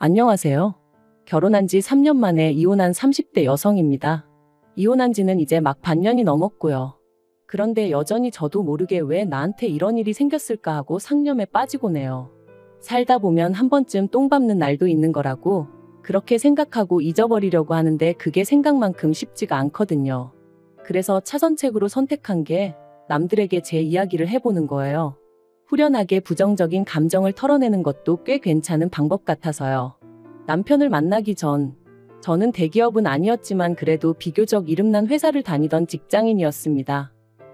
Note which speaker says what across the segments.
Speaker 1: 안녕하세요. 결혼한 지 3년 만에 이혼한 30대 여성입니다. 이혼한 지는 이제 막 반년이 넘었고요. 그런데 여전히 저도 모르게 왜 나한테 이런 일이 생겼을까 하고 상념에 빠지곤 해요. 살다 보면 한 번쯤 똥 밟는 날도 있는 거라고 그렇게 생각하고 잊어버리려고 하는데 그게 생각만큼 쉽지가 않거든요. 그래서 차선책으로 선택한 게 남들에게 제 이야기를 해보는 거예요. 후련하게 부정적인 감정을 털어내는 것도 꽤 괜찮은 방법 같아서요. 남편을 만나기 전, 저는 대기업은 아니었지만 그래도 비교적 이름난 회사를 다니던 직장인이었습니다.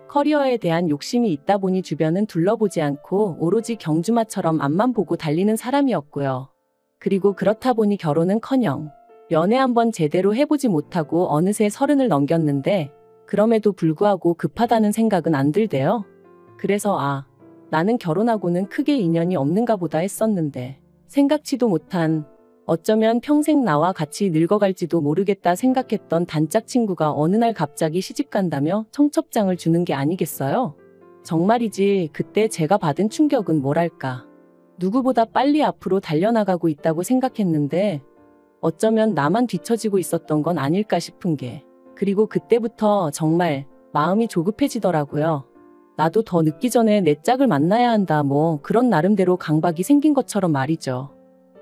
Speaker 1: 커리어에 대한 욕심이 있다 보니 주변은 둘러보지 않고 오로지 경주마처럼 앞만 보고 달리는 사람이었고요. 그리고 그렇다 보니 결혼은커녕 연애 한번 제대로 해보지 못하고 어느새 30을 넘겼는데 그럼에도 불구하고 급하다는 생각은 안 들대요. 그래서 나는 결혼하고는 크게 인연이 없는가 보다 했었는데 생각지도 못한 어쩌면 평생 나와 같이 늙어갈지도 모르겠다 생각했던 단짝 친구가 어느 날 갑자기 시집간다며 청첩장을 주는 게 아니겠어요? 정말이지 그때 제가 받은 충격은 뭐랄까. 누구보다 빨리 앞으로 달려나가고 있다고 생각했는데 어쩌면 나만 뒤처지고 있었던 건 아닐까 싶은 게 그리고 그때부터 정말 마음이 조급해지더라고요. 나도 더 늦기 전에 내 짝을 만나야 한다 그런 나름대로 강박이 생긴 것처럼 말이죠.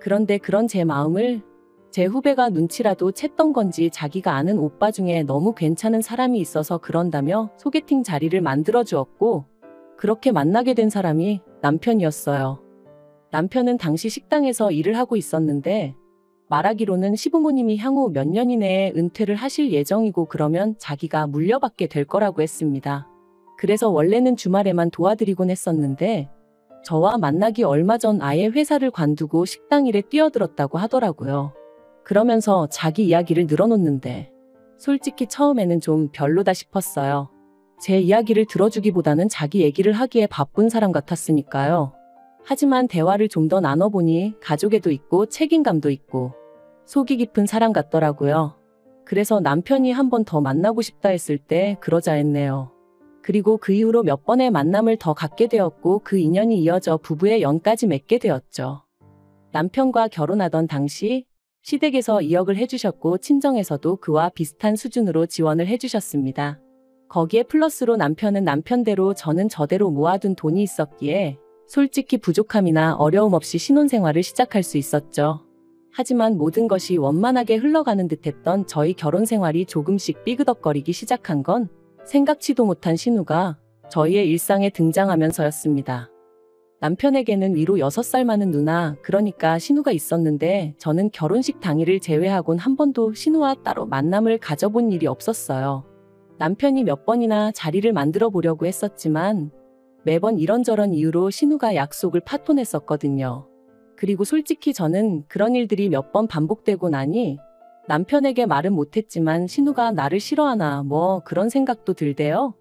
Speaker 1: 그런데 그런 제 마음을 제 후배가 눈치라도 챘던 건지 자기가 아는 오빠 중에 너무 괜찮은 사람이 있어서 그런다며 소개팅 자리를 만들어 주었고 그렇게 만나게 된 사람이 남편이었어요. 남편은 당시 식당에서 일을 하고 있었는데 말하기로는 시부모님이 향후 몇 년 이내에 은퇴를 하실 예정이고 그러면 자기가 물려받게 될 거라고 했습니다. 그래서 원래는 주말에만 도와드리곤 했었는데 저와 만나기 얼마 전 아예 회사를 관두고 식당 일에 뛰어들었다고 하더라고요. 그러면서 자기 이야기를 늘어놓는데 솔직히 처음에는 좀 별로다 싶었어요. 제 이야기를 들어주기보다는 자기 얘기를 하기에 바쁜 사람 같았으니까요. 하지만 대화를 좀 더 나눠보니 가족애도 있고 책임감도 있고 속이 깊은 사람 같더라고요. 그래서 남편이 한 번 더 만나고 싶다 했을 때 그러자 했네요. 그리고 그 이후로 몇 번의 만남을 더 갖게 되었고 그 인연이 이어져 부부의 연까지 맺게 되었죠. 남편과 결혼하던 당시 시댁에서 2억을 해주셨고 친정에서도 그와 비슷한 수준으로 지원을 해주셨습니다. 거기에 플러스로 남편은 남편대로 저는 저대로 모아둔 돈이 있었기에 솔직히 부족함이나 어려움 없이 신혼생활을 시작할 수 있었죠. 하지만 모든 것이 원만하게 흘러가는 듯했던 저희 결혼생활이 조금씩 삐그덕거리기 시작한 건 생각지도 못한 신우가 저희의 일상에 등장하면서였습니다. 남편에게는 위로 6살 많은 누나, 그러니까 신우가 있었는데 저는 결혼식 당일을 제외하곤 한 번도 신우와 따로 만남을 가져본 일이 없었어요. 남편이 몇 번이나 자리를 만들어 보려고 했었지만 매번 이런저런 이유로 신우가 약속을 파토냈었거든요. 그리고 솔직히 저는 그런 일들이 몇 번 반복되고 나니 남편에게 말은 못했지만 신우가 나를 싫어하나 그런 생각도 들대요.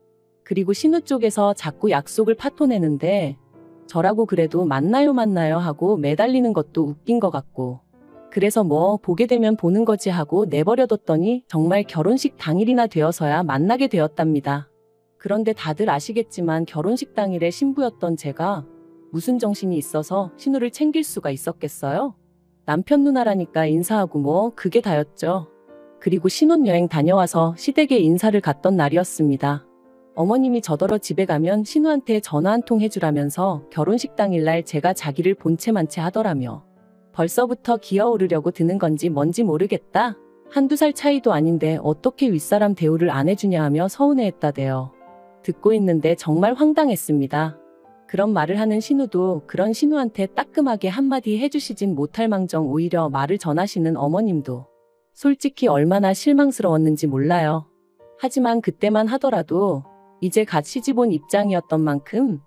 Speaker 1: 그리고 신우 쪽에서 자꾸 약속을 파토내는데 저라고 그래도 만나요 하고 매달리는 것도 웃긴 것 같고 그래서 보게 되면 보는 거지 하고 내버려뒀더니 정말 결혼식 당일이나 되어서야 만나게 되었답니다. 그런데 다들 아시겠지만 결혼식 당일에 신부였던 제가 무슨 정신이 있어서 신우를 챙길 수가 있었겠어요? 남편 누나라니까 인사하고 그게 다였죠. 그리고 신혼여행 다녀와서 시댁에 인사를 갔던 날이었습니다. 어머님이 저더러 집에 가면 신우한테 전화 한 통 해주라면서 결혼식 당일날 제가 자기를 본체만체 하더라며. 벌써부터 기어오르려고 드는 건지 뭔지 모르겠다. 한두 살 차이도 아닌데 어떻게 윗사람 대우를 안 해주냐 하며 서운해했다대요. 듣고 있는데 정말 황당했습니다. 그런 말을 하는 신우도 그런 신우한테 따끔하게 한마디 해주시진 못할 망정 오히려 말을 전하시는 어머님도 솔직히 얼마나 실망스러웠는지 몰라요. 하지만 그때만 하더라도 이제 갓 시집 온 입장이었던 만큼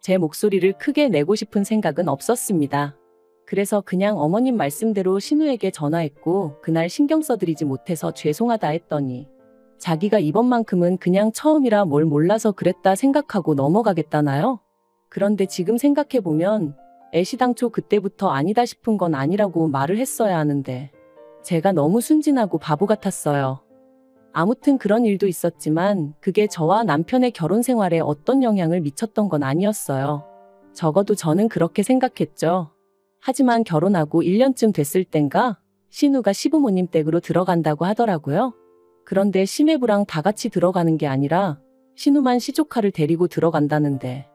Speaker 1: 제 목소리를 크게 내고 싶은 생각은 없었습니다. 그래서 그냥 어머님 말씀대로 신우에게 전화했고 그날 신경 써드리지 못해서 죄송하다 했더니 자기가 이번만큼은 그냥 처음이라 뭘 몰라서 그랬다 생각하고 넘어가겠다나요? 그런데 지금 생각해보면 애시당초 그때부터 아니다 싶은 건 아니라고 말을 했어야 하는데 제가 너무 순진하고 바보 같았어요. 아무튼 그런 일도 있었지만 그게 저와 남편의 결혼 생활에 어떤 영향을 미쳤던 건 아니었어요. 적어도 저는 그렇게 생각했죠. 하지만 결혼하고 1년쯤 됐을 땐가 신우가 시부모님 댁으로 들어간다고 하더라고요. 그런데 시매부랑 다 같이 들어가는 게 아니라 신우만 시조카를 데리고 들어간다는데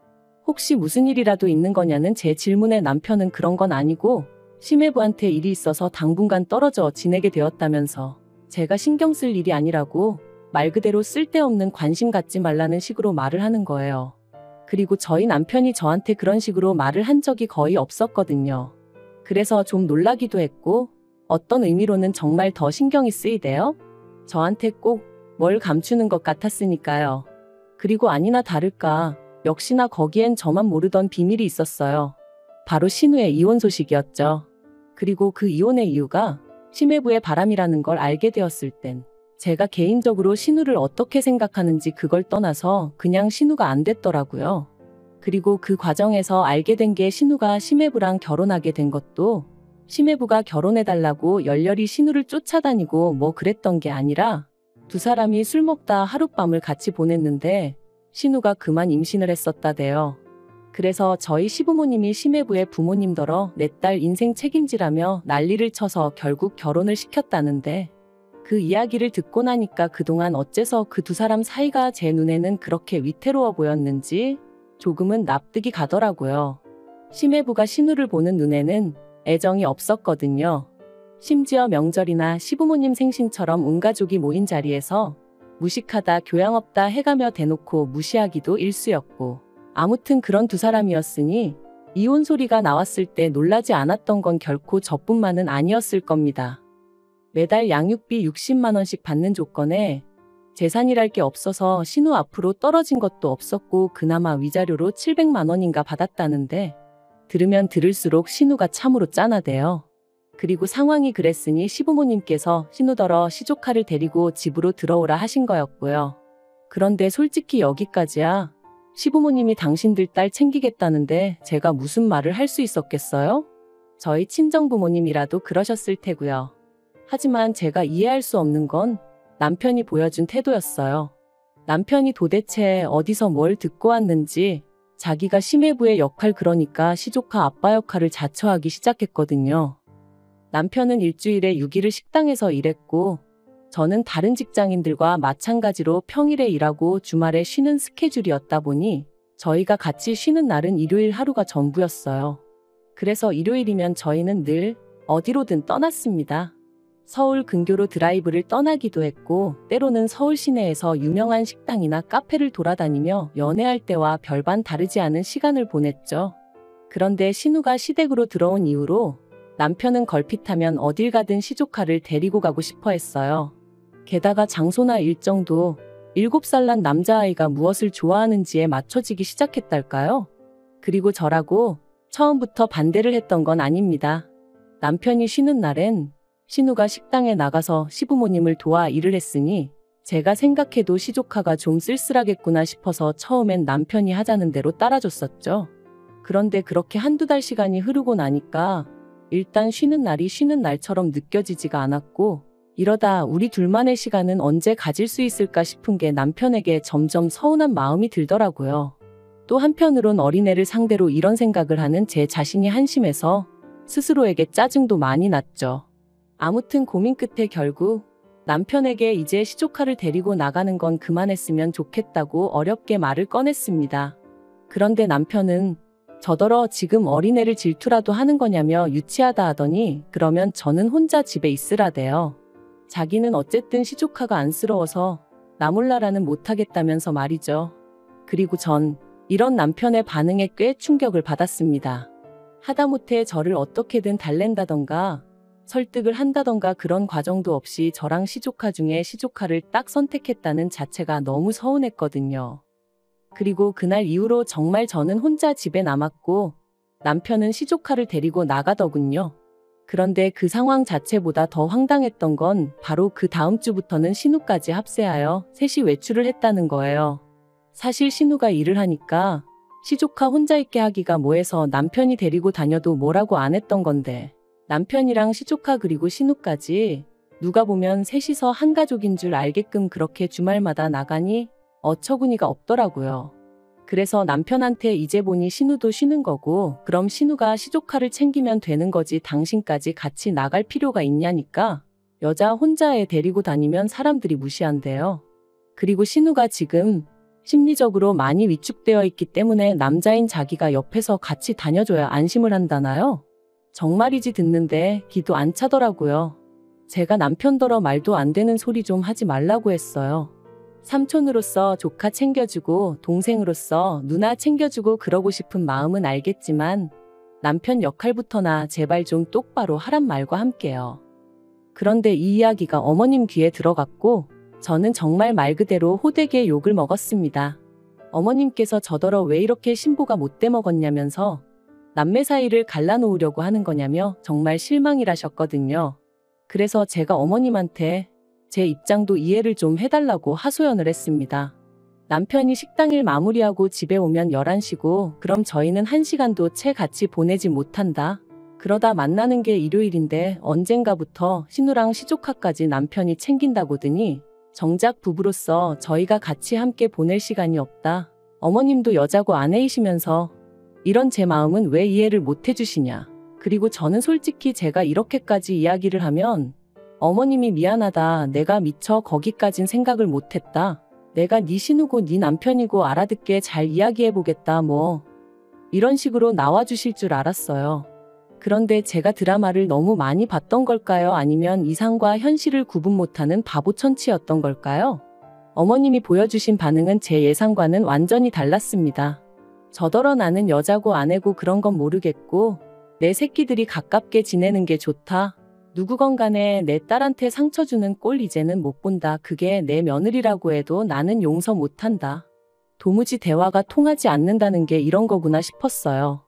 Speaker 1: 혹시 무슨 일이라도 있는 거냐는 제 질문에 남편은 그런 건 아니고 시매부한테 일이 있어서 당분간 떨어져 지내게 되었다면서 제가 신경 쓸 일이 아니라고 말 그대로 쓸데없는 관심 갖지 말라는 식으로 말을 하는 거예요. 그리고 저희 남편이 저한테 그런 식으로 말을 한 적이 거의 없었거든요. 그래서 좀 놀라기도 했고 어떤 의미로는 정말 더 신경이 쓰이대요. 저한테 꼭 뭘 감추는 것 같았으니까요. 그리고 아니나 다를까 역시나 거기엔 저만 모르던 비밀이 있었어요. 바로 신우의 이혼 소식이었죠. 그리고 그 이혼의 이유가 시매부의 바람이라는 걸 알게 되었을 땐 제가 개인적으로 신우를 어떻게 생각하는지 그걸 떠나서 그냥 신우가 안 됐더라고요. 그리고 그 과정에서 알게 된 게 신우가 시매부랑 결혼하게 된 것도 시매부가 결혼해달라고 열렬히 신우를 쫓아다니고 뭐 그랬던 게 아니라 두 사람이 술 먹다 하룻밤을 같이 보냈는데 신우가 그만 임신을 했었다대요. 그래서 저희 시부모님이 시매부의 부모님더러 내 딸 인생 책임지라며 난리를 쳐서 결국 결혼을 시켰다는데 그 이야기를 듣고 나니까 그동안 어째서 그 두 사람 사이가 제 눈에는 그렇게 위태로워 보였는지 조금은 납득이 가더라고요. 시매부가 신우를 보는 눈에는 애정이 없었거든요. 심지어 명절이나 시부모님 생신처럼 온 가족이 모인 자리에서 무식하다 교양 없다 해가며 대놓고 무시하기도 일쑤였고 아무튼 그런 두 사람이었으니 이혼 소리가 나왔을 때 놀라지 않았던 건 결코 저뿐만은 아니었을 겁니다. 매달 양육비 60만 원씩 받는 조건에 재산이랄 게 없어서 신우 앞으로 떨어진 것도 없었고 그나마 위자료로 700만 원인가 받았다는데 들으면 들을수록 신우가 참으로 짠하대요. 그리고 상황이 그랬으니 시부모님께서 신우더러 시조카를 데리고 집으로 들어오라 하신 거였고요. 그런데 솔직히 여기까지야. 시부모님이 당신들 딸 챙기겠다는데 제가 무슨 말을 할 수 있었겠어요? 저희 친정부모님이라도 그러셨을 테고요. 하지만 제가 이해할 수 없는 건 남편이 보여준 태도였어요. 남편이 도대체 어디서 뭘 듣고 왔는지 자기가 시매부의 역할 그러니까 시조카 아빠 역할을 자처하기 시작했거든요. 남편은 일주일에 6일을 식당에서 일했고 저는 다른 직장인들과 마찬가지로 평일에 일하고 주말에 쉬는 스케줄이었다 보니 저희가 같이 쉬는 날은 일요일 하루가 전부였어요. 그래서 일요일이면 저희는 늘 어디로든 떠났습니다. 서울 근교로 드라이브를 떠나기도 했고 때로는 서울 시내에서 유명한 식당이나 카페를 돌아다니며 연애할 때와 별반 다르지 않은 시간을 보냈죠. 그런데 신우가 시댁으로 들어온 이후로 남편은 걸핏하면 어딜 가든 시조카를 데리고 가고 싶어 했어요. 게다가 장소나 일정도 7살 난 남자아이가 무엇을 좋아하는지에 맞춰지기 시작했달까요? 그리고 저라고 처음부터 반대를 했던 건 아닙니다. 남편이 쉬는 날엔 신우가 식당에 나가서 시부모님을 도와 일을 했으니 제가 생각해도 시조카가 좀 쓸쓸하겠구나 싶어서 처음엔 남편이 하자는 대로 따라줬었죠. 그런데 그렇게 한두 달 시간이 흐르고 나니까 일단 쉬는 날이 쉬는 날처럼 느껴지지가 않았고 이러다 우리 둘만의 시간은 언제 가질 수 있을까 싶은 게 남편에게 점점 서운한 마음이 들더라고요. 또 한편으론 어린애를 상대로 이런 생각을 하는 제 자신이 한심해서 스스로에게 짜증도 많이 났죠. 아무튼 고민 끝에 결국 남편에게 이제 시조카를 데리고 나가는 건 그만했으면 좋겠다고 어렵게 말을 꺼냈습니다. 그런데 남편은 저더러 지금 어린애를 질투라도 하는 거냐며 유치하다 하더니 그러면 저는 혼자 집에 있으라대요. 자기는 어쨌든 시조카가 안쓰러워서 나 몰라라는 못하겠다면서 말이죠. 그리고 전 이런 남편의 반응에 꽤 충격을 받았습니다. 하다못해 저를 어떻게든 달랜다던가 설득을 한다던가 그런 과정도 없이 저랑 시조카 중에 시조카를 딱 선택했다는 자체가 너무 서운했거든요. 그리고 그날 이후로 정말 저는 혼자 집에 남았고 남편은 시조카를 데리고 나가더군요. 그런데 그 상황 자체보다 더 황당했던 건 바로 그 다음 주부터는 신우까지 합세하여 셋이 외출을 했다는 거예요. 사실 신우가 일을 하니까 시조카 혼자 있게 하기가 뭐해서 남편이 데리고 다녀도 뭐라고 안 했던 건데 남편이랑 시조카 그리고 신우까지 누가 보면 셋이서 한 가족인 줄 알게끔 그렇게 주말마다 나가니 어처구니가 없더라고요. 그래서 남편한테 이제 보니 신우도 쉬는 거고 그럼 신우가 시조카를 챙기면 되는 거지 당신까지 같이 나갈 필요가 있냐니까. 여자 혼자 애 데리고 다니면 사람들이 무시한대요. 그리고 신우가 지금 심리적으로 많이 위축되어 있기 때문에 남자인 자기가 옆에서 같이 다녀줘야 안심을 한다나요? 정말이지 듣는데 기도 안 차더라고요. 제가 남편더러 말도 안 되는 소리 좀 하지 말라고 했어요. 삼촌으로서 조카 챙겨주고 동생으로서 누나 챙겨주고 그러고 싶은 마음은 알겠지만 남편 역할부터나 제발 좀 똑바로 하란 말과 함께요. 그런데 이 이야기가 어머님 귀에 들어갔고 저는 정말 말 그대로 호되게 욕을 먹었습니다. 어머님께서 저더러 왜 이렇게 신보가 못돼 먹었냐면서 남매 사이를 갈라놓으려고 하는 거냐며 정말 실망이라셨거든요. 그래서 제가 어머님한테 제 입장도 이해를 좀 해달라고 하소연을 했습니다. 남편이 식당일 마무리하고 집에 오면 11시고 그럼 저희는 1시간도 채 같이 보내지 못한다. 그러다 만나는 게 일요일인데 언젠가부터 신우랑 시조카까지 남편이 챙긴다고더니 정작 부부로서 저희가 같이 함께 보낼 시간이 없다. 어머님도 여자고 아내이시면서 이런 제 마음은 왜 이해를 못 해주시냐. 그리고 저는 솔직히 제가 이렇게까지 이야기를 하면 어머님이 미안하다. 내가 미처 거기까진 생각을 못했다. 내가 네 신우고 네 남편이고 알아듣게 잘 이야기해보겠다. 뭐 이런 식으로 나와주실 줄 알았어요. 그런데 제가 드라마를 너무 많이 봤던 걸까요? 아니면 이상과 현실을 구분 못하는 바보 천치였던 걸까요? 어머님이 보여주신 반응은 제 예상과는 완전히 달랐습니다. 저더러 나는 여자고 아내고 그런 건 모르겠고 내 새끼들이 가깝게 지내는 게 좋다. 누구건 간에 내 딸한테 상처 주는 꼴 이제는 못 본다. 그게 내 며느리라고 해도 나는 용서 못한다. 도무지 대화가 통하지 않는다는 게 이런 거구나 싶었어요.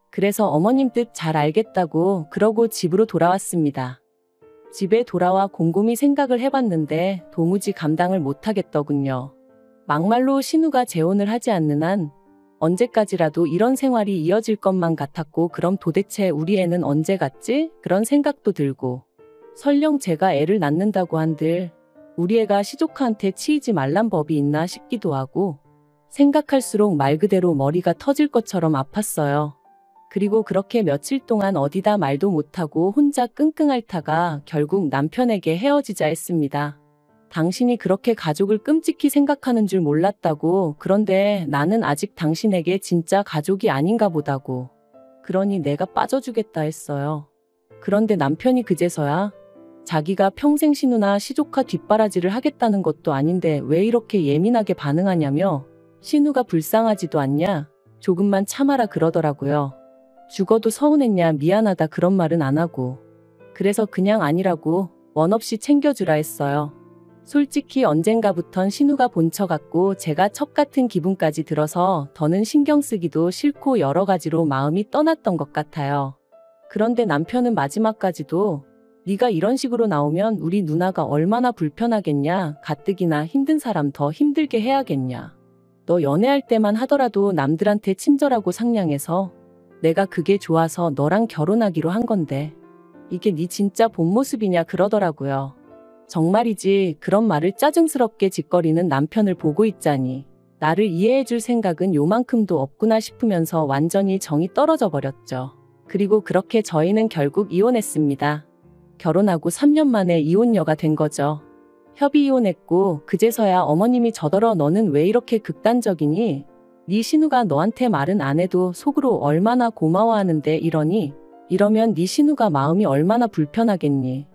Speaker 1: 그래서 어머님 뜻 잘 알겠다고 그러고 집으로 돌아왔습니다. 집에 돌아와 곰곰이 생각을 해봤는데 도무지 감당을 못하겠더군요. 막말로 신우가 재혼을 하지 않는 한 언제까지라도 이런 생활이 이어질 것만 같았고 그럼 도대체 우리 애는 언제 갔지? 그런 생각도 들고 설령 제가 애를 낳는다고 한들 우리 애가 시조카한테 치이지 말란 법이 있나 싶기도 하고 생각할수록 말 그대로 머리가 터질 것처럼 아팠어요. 그리고 그렇게 며칠 동안 어디다 말도 못하고 혼자 끙끙 앓다가 결국 남편에게 헤어지자 했습니다. 당신이 그렇게 가족을 끔찍히 생각하는 줄 몰랐다고. 그런데 나는 아직 당신에게 진짜 가족이 아닌가 보다고. 그러니 내가 빠져주겠다 했어요. 그런데 남편이 그제서야 자기가 평생 신우나 시조카 뒷바라지를 하겠다는 것도 아닌데 왜 이렇게 예민하게 반응하냐며 신우가 불쌍하지도 않냐? 조금만 참아라 그러더라고요. 죽어도 서운했냐 미안하다 그런 말은 안 하고. 그래서 그냥 아니라고 원 없이 챙겨주라 했어요. 솔직히 언젠가부턴 신우가 본처 같고 제가 첩 같은 기분까지 들어서 더는 신경 쓰기도 싫고 여러 가지로 마음이 떠났던 것 같아요. 그런데 남편은 마지막까지도 네가 이런 식으로 나오면 우리 누나가 얼마나 불편하겠냐. 가뜩이나 힘든 사람 더 힘들게 해야겠냐. 너 연애할 때만 하더라도 남들한테 친절하고 상냥해서 내가 그게 좋아서 너랑 결혼하기로 한 건데 이게 네 진짜 본 모습이냐 그러더라고요. 정말이지 그런 말을 짜증스럽게 짓거리는 남편을 보고 있자니 나를 이해해줄 생각은 요만큼도 없구나 싶으면서 완전히 정이 떨어져 버렸죠. 그리고 그렇게 저희는 결국 이혼했습니다. 결혼하고 3년 만에 이혼녀가 된 거죠. 협의 이혼했고 그제서야 어머님이 저더러 너는 왜 이렇게 극단적이니? 네 신우가 너한테 말은 안 해도 속으로 얼마나 고마워하는데 이러니? 이러면 네 신우가 마음이 얼마나 불편하겠니?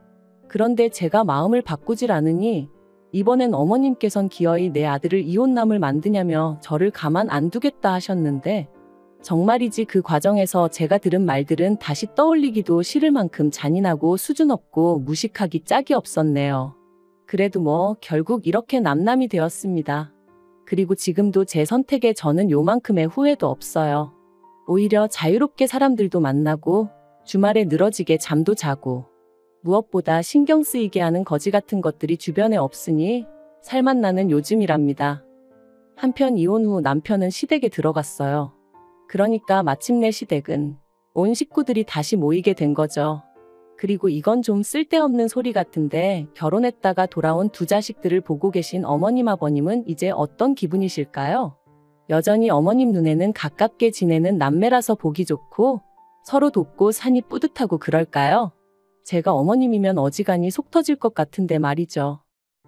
Speaker 1: 그런데 제가 마음을 바꾸질 않으니 이번엔 어머님께선 기어이 내 아들을 이혼남을 만드냐며 저를 가만 안 두겠다 하셨는데 정말이지 그 과정에서 제가 들은 말들은 다시 떠올리기도 싫을 만큼 잔인하고 수준 없고 무식하기 짝이 없었네요. 그래도 뭐 결국 이렇게 남남이 되었습니다. 그리고 지금도 제 선택에 저는 요만큼의 후회도 없어요. 오히려 자유롭게 사람들도 만나고 주말에 늘어지게 잠도 자고 무엇보다 신경 쓰이게 하는 거지 같은 것들이 주변에 없으니 살맛 나는 요즘이랍니다. 한편 이혼 후 남편은 시댁에 들어갔어요. 그러니까 마침내 시댁은 온 식구들이 다시 모이게 된 거죠. 그리고 이건 좀 쓸데없는 소리 같은데 결혼했다가 돌아온 두 자식들을 보고 계신 어머님 아버님은 이제 어떤 기분이실까요? 여전히 어머님 눈에는 가깝게 지내는 남매라서 보기 좋고 서로 돕고 사니 뿌듯하고 그럴까요? 제가 어머님이면 어지간히 속 터질 것 같은데 말이죠.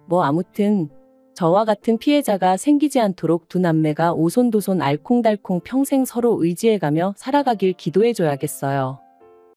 Speaker 1: 뭐 아무튼 저와 같은 피해자가 생기지 않도록 두 남매가 오손도손 알콩달콩 평생 서로 의지해가며 살아가길 기도해줘야겠어요.